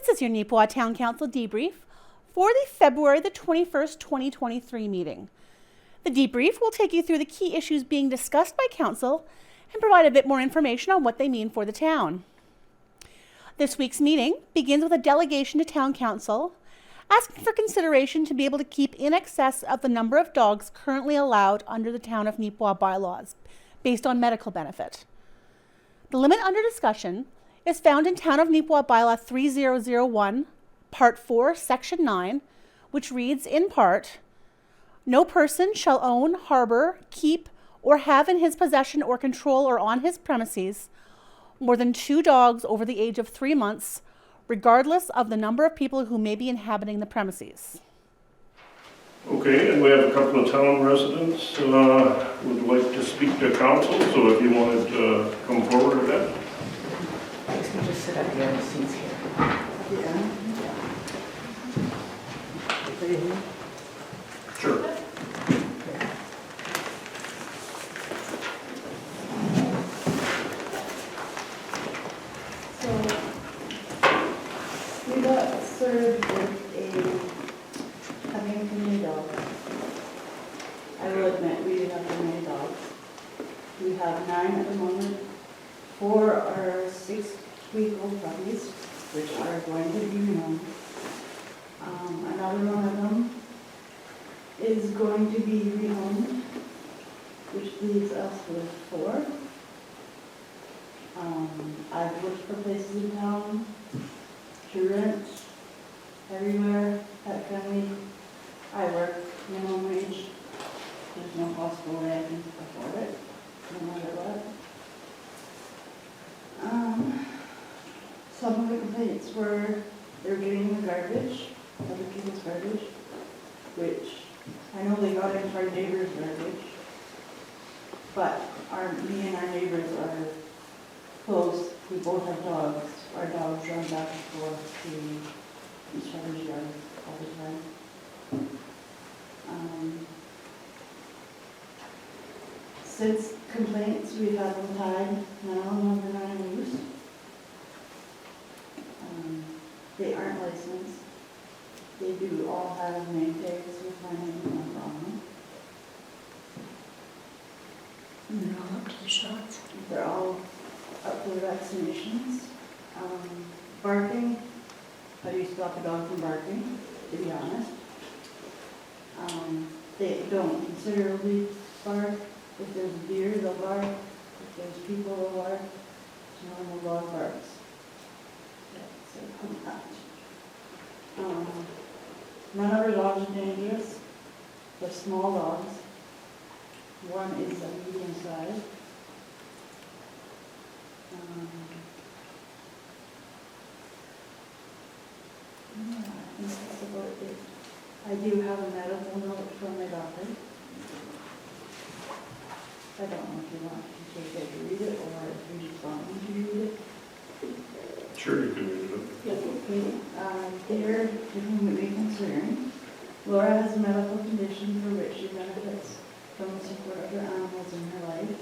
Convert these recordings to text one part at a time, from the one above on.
This is your Neepawa Town Council Debrief for the February the 21st, 2023 meeting. The debrief will take you through the key issues being discussed by Council and provide a bit more information on what they mean for the town. This week's meeting begins with a delegation to Town Council asking for consideration to be able to keep in excess of the number of dogs currently allowed under the Town of Neepawa bylaws based on medical benefit. The limit under discussion is found in Town of Neepawa Bylaw 3001, Part 4, Section 9, which reads in part, "No person shall own, harbor, keep, or have in his possession or control or on his premises more than 2 dogs over the age of 3 months, regardless of the number of people who may be inhabiting the premises." Okay, and we have a couple of town residents would like to speak to council, so if you wanted to come forward with that. Thanks, we just sit at the other seats here. Yeah. Sure. So, we got served with having too many dogs. I will admit, we do have too many dogs. We have 9 at the moment. 4 are 6-week-old puppies, which are going to be rehomed. Another one of them is going to be rehomed, which leaves us with 4. I've looked for places in town to rent everywhere, pet friendly. I work minimum wage. There's no possible way I can afford it, no matter what. Some of the complaints were they're getting the garbage, other people's garbage, which I know they got into our neighbor's garbage, but me and our neighbors are close. We both have dogs. Our dogs run back and forth to each other's yards all the time. Since complaints, we've had them tied, now number 9 loose. They aren't licensed. They do all have name tags with my name on them. And they're all up to the shots. They're all up for vaccinations. Barking, how do you stop a dog from barking, to be honest? They don't considerably bark. If there's a deer, they'll bark. If there's people, they'll bark. It's normal dog barks. That's that. None of our dogs are dangerous. They're small dogs. One is a medium size. Yeah, I think that's about it. I do have a medical note from my doctor. I don't know if you want to take it to read it, or if you just want me to read it. Sure, you can read it. Yes, okay. Dear to whom it may concern, Laura has a medical condition for which she benefits from the support of her animals in her life.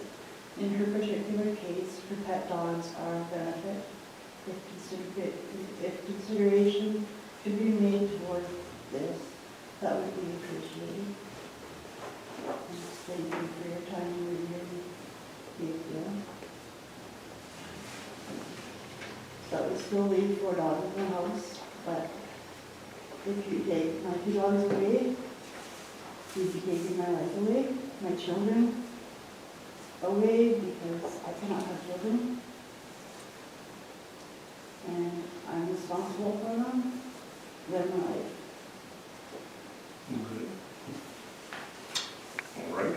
In her particular case, her pet dogs are of benefit. If consideration could be made toward this, that would be appreciated. And thank you for your time and review. Big deal. That would still leave 4 dogs in the house, but if you take my 2 dogs away, you'd be taking my life away, my children away, because I cannot have children. And I'm responsible for them, their life. Okay. All right,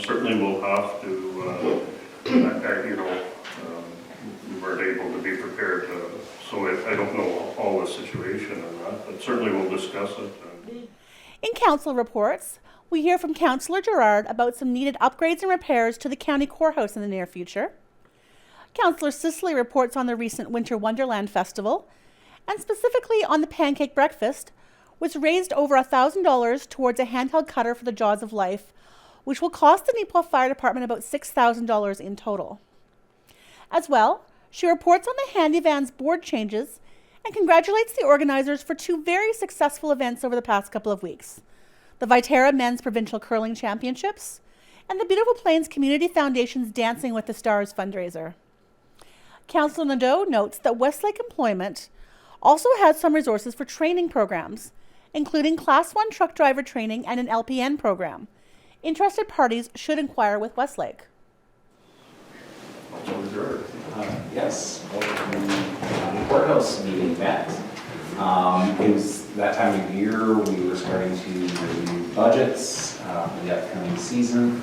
certainly we'll have to, we weren't able to be prepared to, so I don't know all the situation and that, but certainly we'll discuss it. In council reports, we hear from Councillor Gerard about some needed upgrades and repairs to the county courthouse in the near future. Councillor Cicely reports on the recent Winter Wonderland Festival, and specifically on the pancake breakfast, which raised over $1,000 towards a handheld cutter for the Jaws of Life, which will cost the Neepawa Fire Department about $6,000 in total. As well, she reports on the handy van's board changes and congratulates the organizers for 2 very successful events over the past couple of weeks: the Viterra Men's Provincial Curling Championships and the Beautiful Plains Community Foundation's Dancing with the Stars fundraiser. Councillor Nadeau notes that Westlake Employment also has some resources for training programs, including Class 1 truck driver training and an LPN program. Interested parties should inquire with Westlake. Councilor Gerard. Yes, the courthouse meeting met. It was that time of year we were starting to review budgets for the upcoming season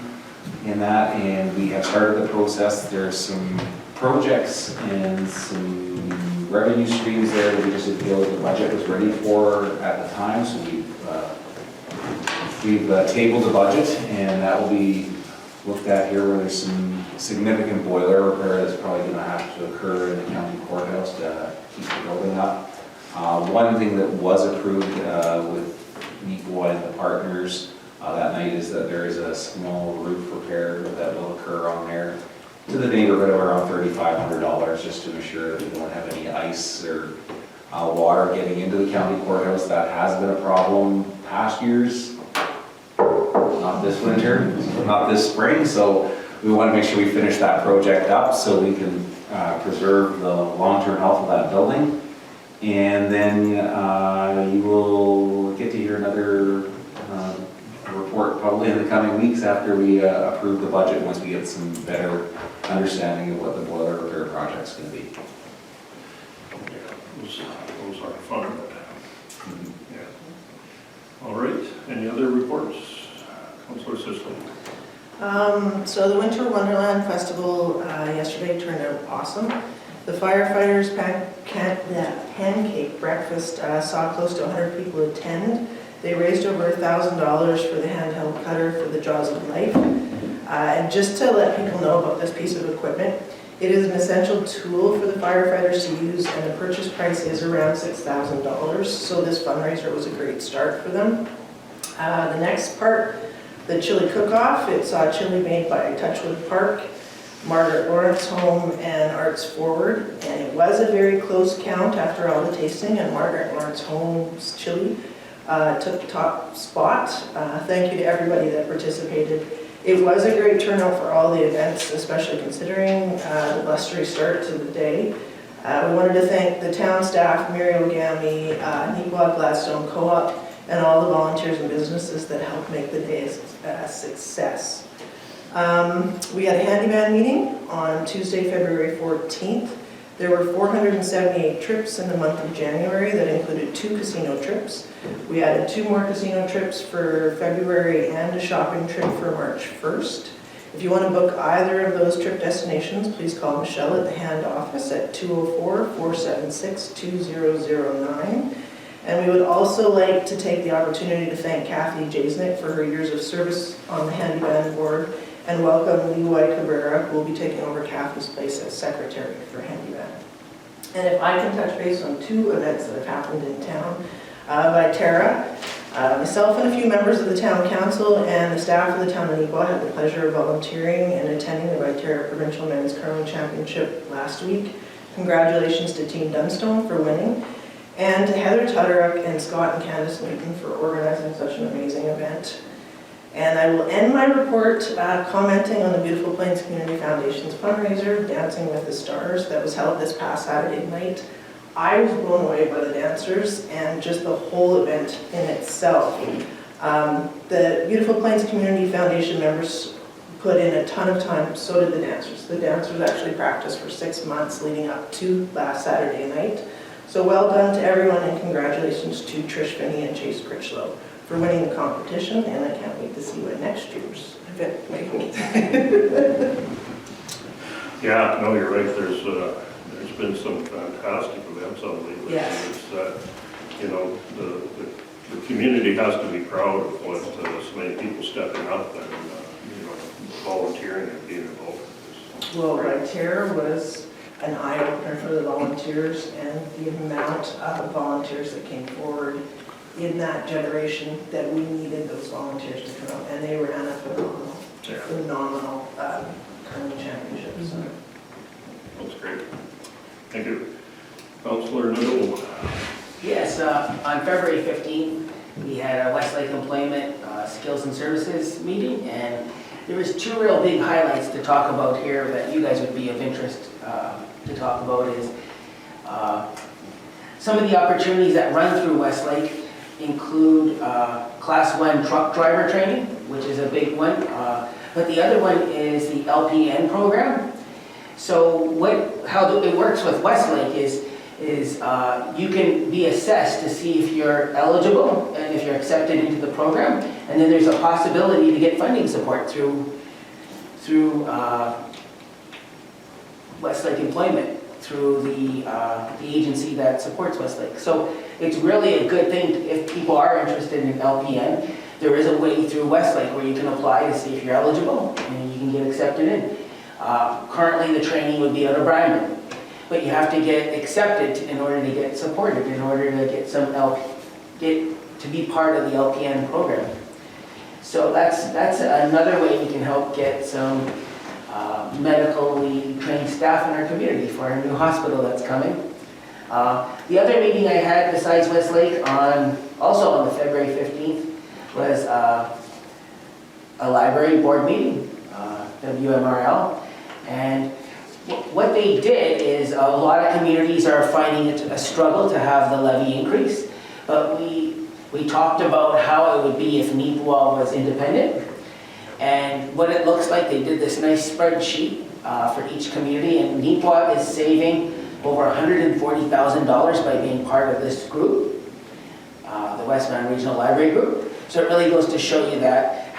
in that, and we have started the process. There's some projects and some revenue streams there that we just didn't feel that the budget was ready for at the time, so we've tabled the budget, and that will be looked at here where there's some significant boiler repair that's probably going to have to occur in the county courthouse to keep the building up. One thing that was approved with Neepawa and the partners that night is that there is a small roof repair that will occur on there to the neighborhood of around $3,500, just to ensure that we don't have any ice or water getting into the county courthouse. That has been a problem past years. Not this winter, not this spring, so we want to make sure we finish that project up so we can preserve the long-term health of that building. And then you will get to hear another report probably in the coming weeks after we approve the budget, once we get some better understanding of what the boiler repair project's going to be. Yeah, those are fun. Yeah. All right, any other reports? Councilor Sisley. So the Winter Wonderland Festival yesterday turned out awesome. The firefighters pancake breakfast saw close to 100 people attend. They raised over $1,000 for the handheld cutter for the Jaws of Life. And just to let people know about this piece of equipment, it is an essential tool for the firefighters to use, and the purchase price is around $6,000. So this fundraiser was a great start for them. The next part, the chili cook-off, it saw chili made by Touchwood Park, Margaret Lawrence Home, and Arts Forward, and it was a very close count after all the tasting, and Margaret Lawrence Home's chili took the top spot. Thank you to everybody that participated. It was a great turnout for all the events, especially considering the blustery start to the day. We wanted to thank the town staff, Mary Ogami, Neepawa Gladstone Co-op, and all the volunteers and businesses that helped make the day a success. We had a handyman meeting on Tuesday, February 14th. There were 478 trips in the month of January that included 2 casino trips. We added 2 more casino trips for February and a shopping trip for March 1st. If you want to book either of those trip destinations, please call Michelle at the hand office at 204-476-2009. And we would also like to take the opportunity to thank Kathy Jasnick for her years of service on the handyman board, and welcome Leroy Cabrera, who will be taking over Kathy's place as secretary for handyman. And if I can touch base on 2 events that have happened in town, Viterra, myself and a few members of the town council and the staff of the town of Neepawa had the pleasure of volunteering and attending the Viterra Provincial Men's Curling Championship last week. Congratulations to Team Dunstone for winning, and to Heather Tutteruck and Scott and Candace Newton for organizing such an amazing event. And I will end my report commenting on the Beautiful Plains Community Foundation's fundraiser, Dancing with the Stars, that was held this past Saturday night. I was blown away by the dancers and just the whole event in itself. The Beautiful Plains Community Foundation members put in a ton of time, so did the dancers. The dancers actually practiced for 6 months leading up to last Saturday night. So well done to everyone, and congratulations to Trish Finney and Chase Critchlow for winning the competition, and I can't wait to see what next year's event may be. Yeah, no, you're right. There's been some fantastic events on lately. Yes. It's you know, the community has to be proud of what so many people stepping up and you know, volunteering and being involved with this. Well, Viterra was an eye-opener for the volunteers, and the amount of volunteers that came forward in that generation that we needed those volunteers to come out, and they ran a phenomenal curling championship. So. That's great. Thank you. Councilor Nadeau. On February 15th, we had a Westlake Employment Skills and Services meeting, and there was two real big highlights to talk about here that you guys would be of interest to talk about is some of the opportunities that run through Westlake include Class 1 truck driver training, which is a big one, but the other one is the LPN program. So how it works with Westlake is you can be assessed to see if you're eligible and if you're accepted into the program, and then there's a possibility to get funding support through Westlake Employment, through the agency that supports Westlake. So it's really a good thing if people are interested in LPN. There is a way through Westlake where you can apply to see if you're eligible and you can get accepted in. Currently the training would be out of Brandon, but you have to get accepted in order to get supported, in order to get to be part of the LPN program. So that's another way we can help get some medically trained staff in our community for our new hospital that's coming. The other meeting I had besides Westlake also on the February 15th was a library board meeting, WMRL, and what they did is a lot of communities are finding it a struggle to have the levy increase, but we talked about how it would be if Neepawa was independent, and what it looks like. They did this nice spreadsheet for each community, and Neepawa is saving over $140,000 by being part of this group, the Westman Regional Library Group. So it really goes to show you that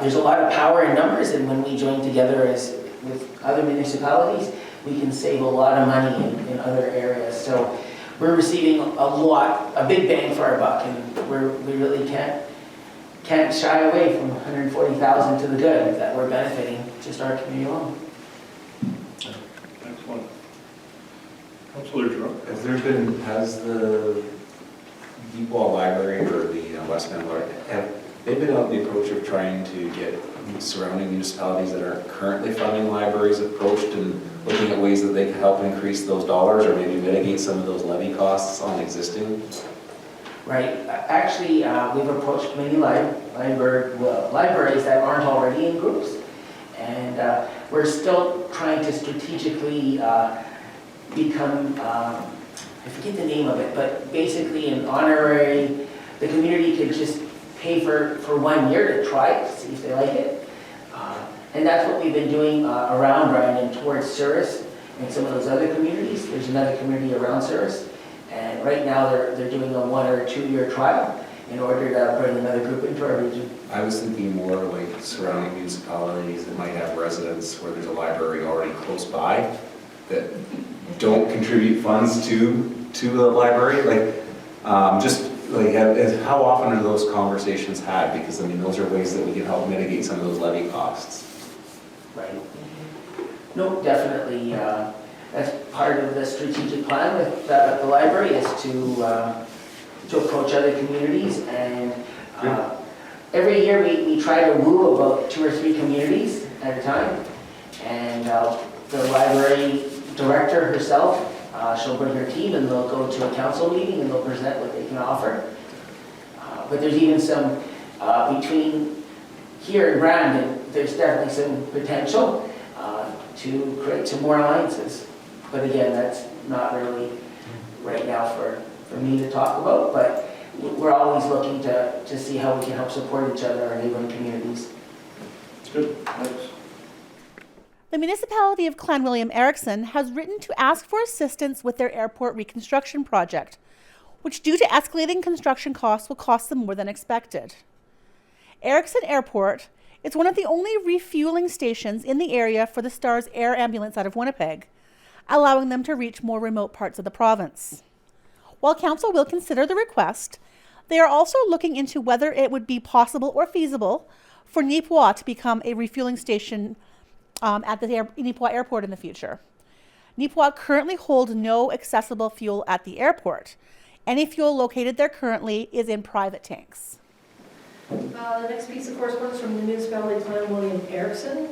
there's a lot of power in numbers, and when we join together with other municipalities, we can save a lot of money in other areas. So we're receiving a big bang for our buck, and we really can't shy away from $140,000 to the good that we're benefiting just our community alone. Excellent. Councilor Giroux. Has the Neepawa Library or the Westman Library, have they been on the approach of trying to get surrounding municipalities that aren't currently funding libraries approached and looking at ways that they can help increase those dollars or maybe mitigate some of those levy costs on existing? Right. Actually, we've approached many libraries that aren't already in groups, and we're still trying to strategically become, I forget the name of it, but basically an honorary, the community could just pay for 1 year to try it, to see if they like it. And that's what we've been doing around Brandon towards Souris and some of those other communities. There's another community around Souris, and right now they're doing a 1 or 2 year trial in order to bring another group into our region. I was thinking more like surrounding municipalities that might have residents where there's a library already close by that don't contribute funds to the library. How often are those conversations had? Because I mean, those are ways that we can help mitigate some of those levy costs. Right. No, definitely. That's part of the strategic plan with the library is to approach other communities, and every year we try to woo about 2 or 3 communities at a time, and the library director herself, she'll bring her team and they'll go to a council meeting and they'll present what they can offer. But there's even some, between here and Brandon, there's definitely some potential to create some more alliances. But again, that's not really right now for me to talk about, but we're always looking to see how we can help support each other in our neighboring communities. Good, thanks. The municipality of Clanwilliam Erickson has written to ask for assistance with their airport reconstruction project, which due to escalating construction costs will cost them more than expected. Erickson Airport is one of the only refueling stations in the area for the STARS Air Ambulance out of Winnipeg, allowing them to reach more remote parts of the province. While council will consider the request, they are also looking into whether it would be possible or feasible for Neepawa to become a refueling station at the Neepawa Airport in the future. Neepawa currently holds no accessible fuel at the airport. Any fuel located there currently is in private tanks. The next piece of correspondence from the municipality of Clanwilliam Erickson.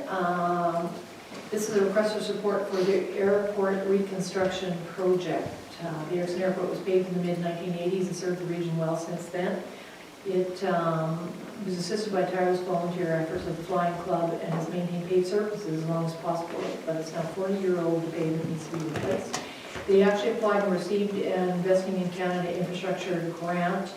This is a request for support for the airport reconstruction project. The Erickson Airport was paved in the mid-1980s and served the region well since then. It was assisted by tireless volunteer efforts of the Flying Club and has maintained paved surfaces as long as possible, but it's now 40-year-old, the pavement needs to be replaced. They actually applied and received an Investing in Canada infrastructure grant.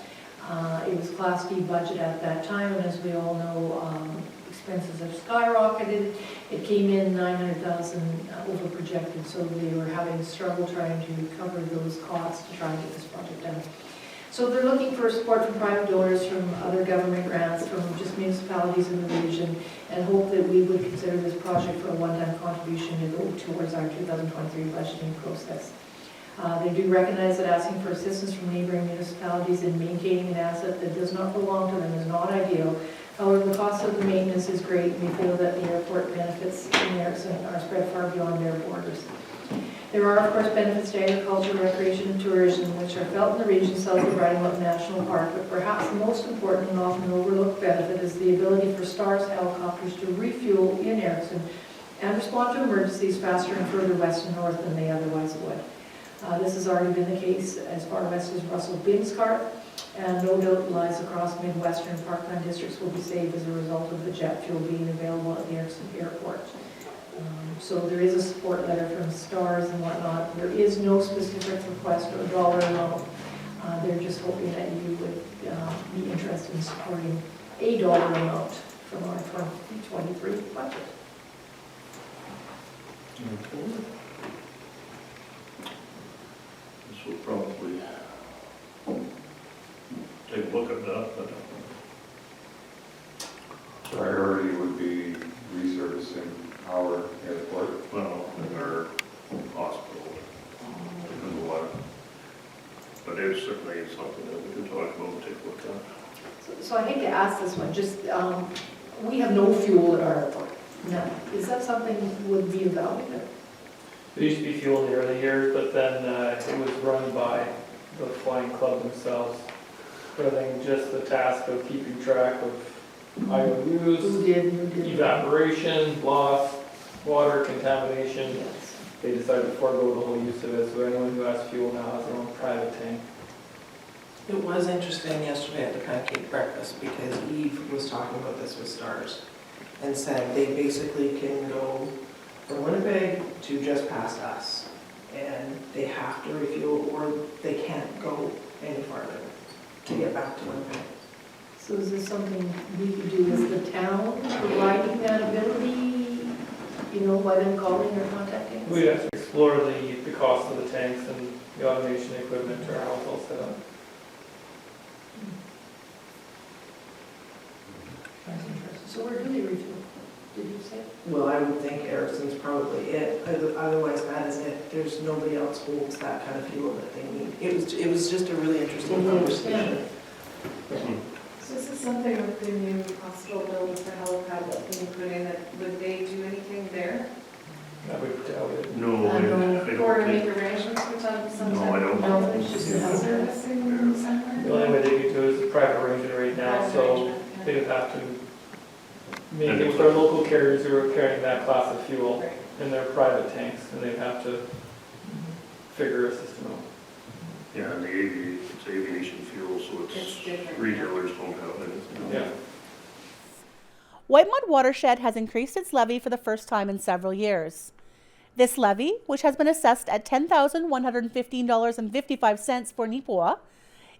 It was Class D budget at that time, and as we all know, expenses have skyrocketed. It came in 900,000 over projected, so they were having struggle trying to cover those costs to try and get this project done. So they're looking for support from private donors, from other government grants, from just municipalities in the region, and hope that we would consider this project for a one-time contribution to go towards our 2023 budgeting process. They do recognize that asking for assistance from neighboring municipalities in maintaining an asset that does not belong to them is not ideal. However, the cost of the maintenance is great, and we feel that the airport benefits in Erickson are spread far beyond their borders. There are, of course, benefits to agriculture, recreation, and tourism, which are felt in the region south of Riding Mountain National Park, but perhaps the most important and often overlooked benefit is the ability for STARS helicopters to refuel in Erickson and respond to emergencies faster and further west and north than they otherwise would. This has already been the case as far west as Russell Binscart, and no doubt lives across Midwestern Parkland districts will be saved as a result of the jet fuel being available at the Erickson Airport. So there is a support letter from STARS and whatnot. There is no specific request or dollar amount. They're just hoping that you would be interested in supporting a dollar amount from our 2023 budget. This will probably take a look at that, but Priority would be resurfacing our airport. well, in our hospital and the water. But it's certainly something that we can talk about and take a look at. So I hate to ask this one, just, we have no fuel at our airport. None. Is that something would be evaluated? There used to be fuel in the early years, but then it was run by the Flying Club themselves. But I think just the task of keeping track of IOUs, Who did? evaporation, loss, water contamination, Yes. they decided to forego the whole use of it, so anyone who has fuel now has their own private tank. It was interesting yesterday at the pancake breakfast because Eve was talking about this with STARS and said they basically can go from Winnipeg to just past us and they have to refuel or they can't go any farther to get back to Winnipeg. So is this something we could do as the town, providing that ability, you know, by them calling or contacting us? We'd have to explore the cost of the tanks and the automation equipment or how it's all set up. That's interesting. So where do they refuel? Did you say? Well, I would think Erickson's probably it. Otherwise, that is it. There's nobody else holds that kind of fuel that they need. It was just a really interesting conversation. So this is something with the new hospital building for helipad that can be put in, that would they do anything there? That would doubt it. No, I don't Or make think, arrangements for some No, I don't. No, it's just a house. servicing somewhere? The only way they could do it is a private arrangement right now, so they would have to make it with our local carriers who are carrying that class of fuel Right. in their private tanks, and they'd have to figure a system out. yeah, and it's aviation fuel, so It's it's, different. retailers don't have anything. Yeah. White Mud Watershed has increased its levy for the first time in several years. This levy, which has been assessed at $10,115.55 for Neepawa,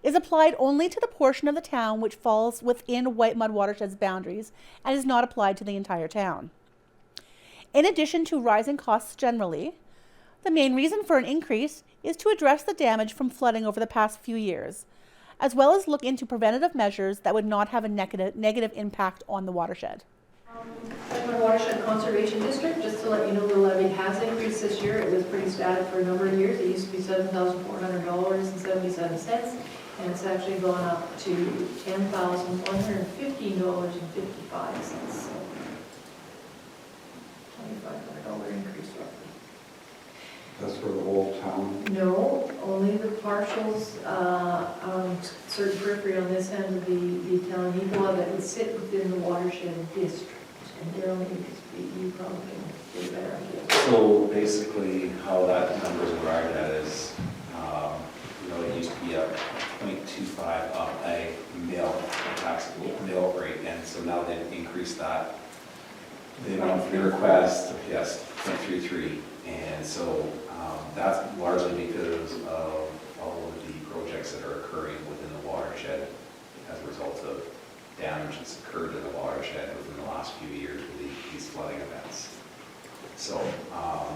is applied only to the portion of the town which falls within White Mud Watershed's boundaries and is not applied to the entire town. In addition to rising costs generally, the main reason for an increase is to address the damage from flooding over the past few years, as well as look into preventative measures that would not have a negative impact on the watershed. Whiteman Watershed Conservation District, just to let you know, the levy has increased this year. It was pretty static for a number of years. It used to be $7,400.77, and it's actually gone up to $10,115.55. So $2,500 increase roughly. That's for the whole town. No, only the partials on certain periphery on this end of the town of Neepawa that would sit within the watershed district. And Daryl, you probably can get a better idea. So basically, how that number is arrived at is, be a 0.25 of a taxable mill rate, and so now they've increased that. The amount for the request, yes, 0.33, and so that's largely because of all of the projects that are occurring within the watershed as a result of damage that's occurred in the watershed within the last few years with these flooding events. So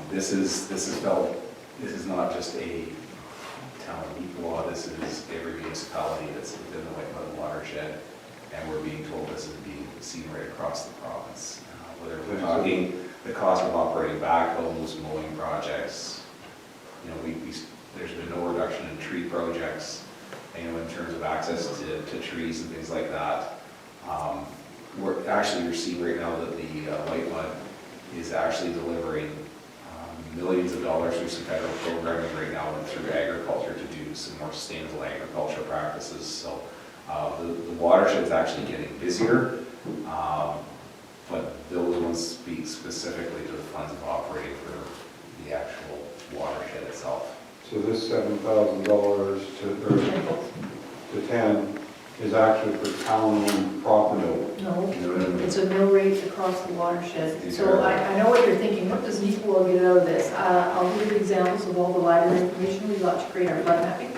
this is not just a town of Neepawa, this is every municipality that's within the White Mud watershed, and we're being told this is being seen right across the province. Whether we're talking the cost of operating backhoes, mowing projects, there's been no reduction in tree projects, in terms of access to trees and things like that. You're seeing right now that the White Mud is actually delivering millions of dollars through some federal programming right now and through agriculture to do some more sustainable agricultural practices. So the watershed is actually getting busier, but those ones speak specifically to the funds of operating for the actual watershed itself. So this $7,000 to 10 is actually for town-owned property. No, it's a mill rate across the watershed. So I know what you're thinking, what does Neepawa get out of this? I'll give you examples of all the library information we got to create our flood mapping,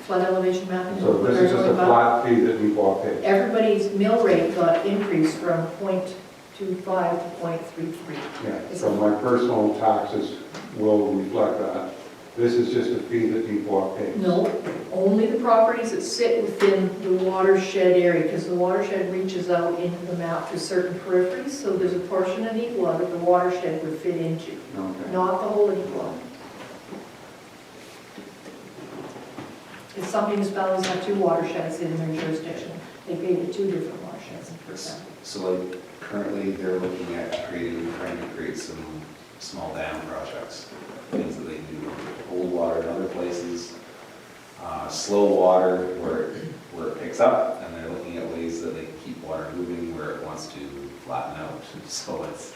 flood elevation mapping. So this is just a flat fee that Neepawa pays. Everybody's mill rate got increased from 0.25 to 0.33. Yeah, so my personal taxes will reflect that. This is just a fee that Neepawa pays. No, only the properties that sit within the watershed area, because the watershed reaches out into the map to certain peripheries, so there's a portion of Neepawa that the watershed would fit into, Okay. not the whole of Neepawa. If some municipalities have two watersheds in their jurisdiction, they pay to two different watersheds, for example. So like currently they're looking at trying to create some small dam projects, things that they do, hold water in other places, slow water where it picks up, and they're looking at ways that they can keep water moving where it wants to flatten out. So it's,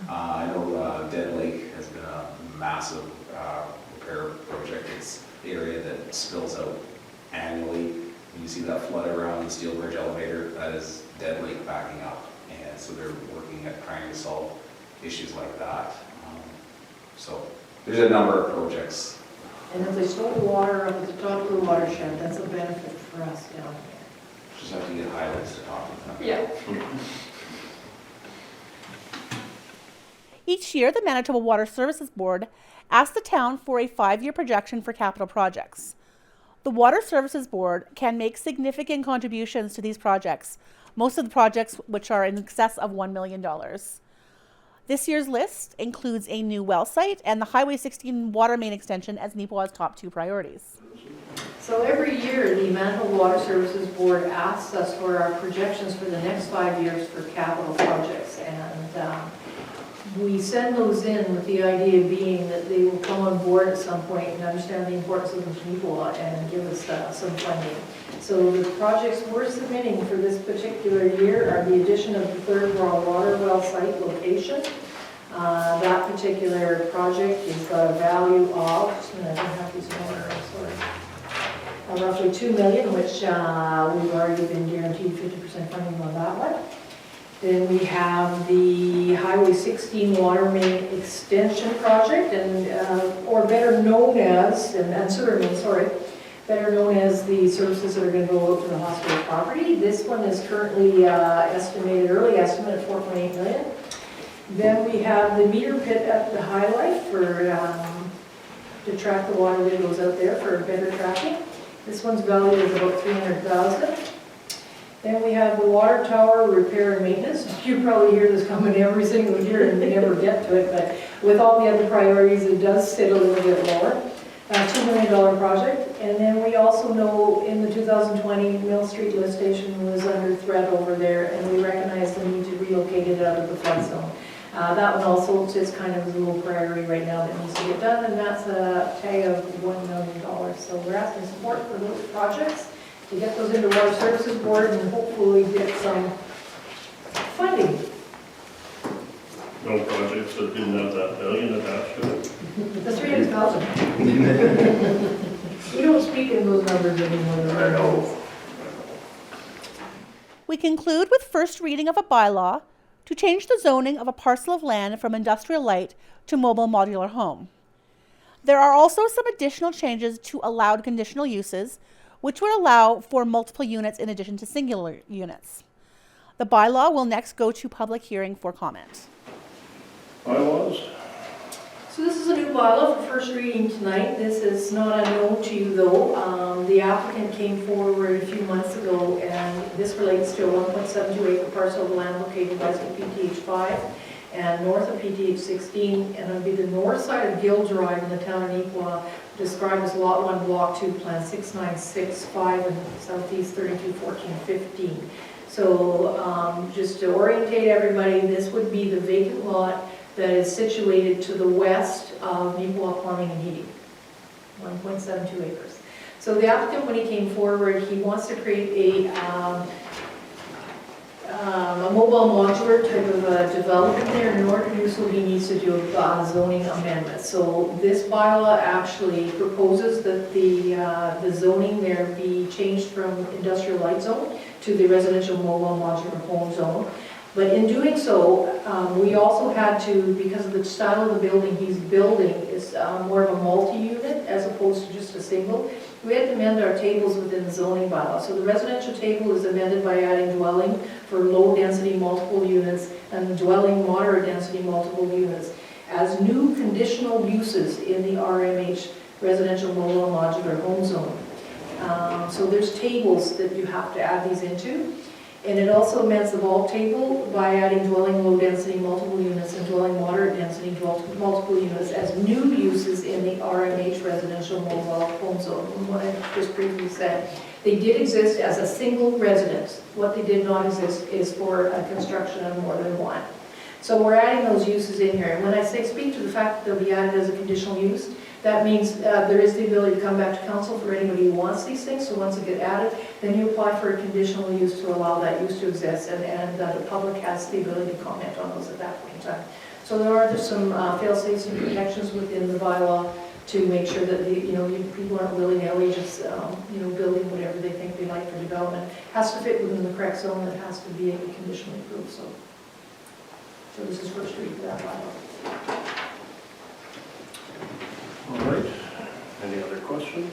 I know Dead Lake has been a massive repair project. It's the area that spills out annually. You see that flood around the Steel Bridge elevator, that is Dead Lake backing up. And so they're working at trying to solve issues like that. So there's a number of projects. And if they store water up at the top of the watershed, that's a benefit for us down here. Just have to get highlights to talk about them. Yeah. Each year, the Manitoba Water Services Board asks the town for a 5-year projection for capital projects. The Water Services Board can make significant contributions to these projects, most of the projects which are in excess of $1 million. This year's list includes a new well site and the Highway 16 water main extension as Neepawa's top 2 priorities. So every year, the Manitoba Water Services Board asks us for our projections for the next 5 years for capital projects. And we send those in with the idea being that they will come on board at some point and understand the importance of them to Neepawa and give us some funding. So the projects we're submitting for this particular year are the addition of the third raw water well site location. That particular project has got a value of, just a minute, I don't have these numbers, sorry. Roughly $2 million, which we've already been guaranteed 50% funding on that one. Then we have the Highway 16 water main extension project, and or better known as, and sewer main, sorry, better known as the services that are going to go out to the hospital property. This one is currently estimated, early estimate at $4.8 million. Then we have the meter pit at the highlight for to track the water that goes out there for better tracking. This one's value is about $300,000. Then we have the water tower repair and maintenance. You probably hear this coming every single year and we never get to it, but with all the other priorities, it does sit a little bit lower. $2 million project. And then we also know in the 2020 Mill Street lift station was under threat over there, and we recognize the need to relocate it out of the flood zone. That one also is kind of a little priority right now that needs to get done, and that's a tag of $1 million. So we're asking support for those projects to get those into Water Services Board and hopefully get some funding. No projects that didn't have that million attached to it? The $300,000. We don't speak in those numbers anymore. I know. We conclude with first reading of a bylaw to change the zoning of a parcel of land from industrial light to mobile modular home. There are also some additional changes to allowed conditional uses, which would allow for multiple units in addition to singular units. The bylaw will next go to public hearing for comment. Bylaws? So this is a new bylaw for first reading tonight. This is not unknown to you though. The applicant came forward a few months ago and this relates to a 1.72 acre parcel of land located west of PTH 5 and north of PTH 16, and it'll be the north side of Gill Drive in the town of Neepawa, described as Lot 1, Block 2, Plan 6965 and southeast 321415. So just to orientate everybody, this would be the vacant lot that is situated to the west of Neepawa Plumbing and Heating, 1.72 acres. So the applicant, when he came forward, he wants to create a mobile modular type of a development there. In order to do so, he needs to do a zoning amendment. So this bylaw actually proposes that the zoning there be changed from industrial light zone to the residential mobile modular home zone. But in doing so, we also had to, because of the style of the building he's building is more of a multi-unit as opposed to just a single, we had to amend our tables within the zoning bylaw. So the residential table is amended by adding dwelling for low-density multiple units and dwelling moderate-density multiple units as new conditional uses in the RMH residential mobile modular home zone. So there's tables that you have to add these into. And it also amends the bulk table by adding dwelling low-density multiple units and dwelling moderate-density multiple units as new uses in the RMH residential mobile home zone. And what I just previously said, they did exist as a single residence. What they did not exist is for a construction of more than one. So we're adding those uses in here. And when I say speak to the fact that they'll be added as a conditional use, that means there is the ability to come back to council for anybody who wants these things. So once they get added, then you apply for a conditional use to allow that use to exist, and the public has the ability to comment on those at that point in time. So there are just some fail-safes and protections within the bylaw to make sure that people aren't willy-nilly just building whatever they think they like for development. It has to fit within the correct zone. It has to be conditionally approved. So this is first read for that bylaw. All right. Any other questions?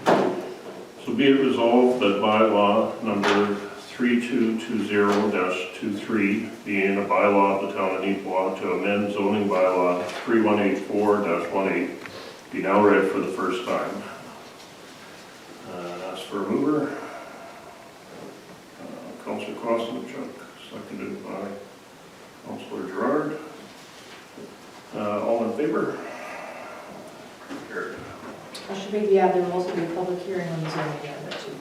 So be it resolved that bylaw number 3220-23, being a bylaw of the town of Neepawa to amend zoning bylaw 3184-18, be now read for the first time. Ask for a mover. Councillor Kosmachuk, seconded by Councillor Gerard. All in favor? Carried. I should maybe add there will also be a public hearing on the zoning amendment too.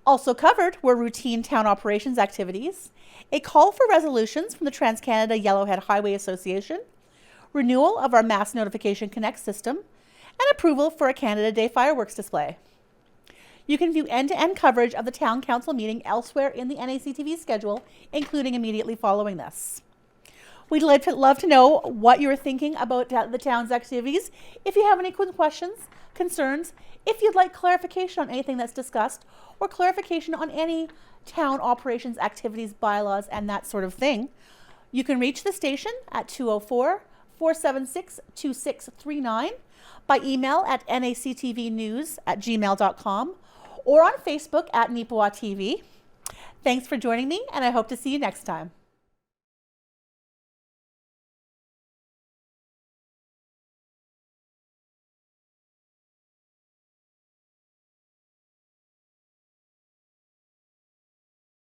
Also covered were routine town operations activities, a call for resolutions from the Trans-Canada Yellowhead Highway Association, renewal of our Mass Notification Connect system, and approval for a Canada Day fireworks display. You can view end-to-end coverage of the Town Council meeting elsewhere in the NACTV schedule, including immediately following this. We'd love to know what you're thinking about the town's activities. If you have any questions, concerns, if you'd like clarification on anything that's discussed, or clarification on any town operations activities, bylaws, and that sort of thing, you can reach the station at 204-476-2639, by email at nactvnews@gmail.com, or on Facebook at Neepawa TV. Thanks for joining me, and I hope to see you next time.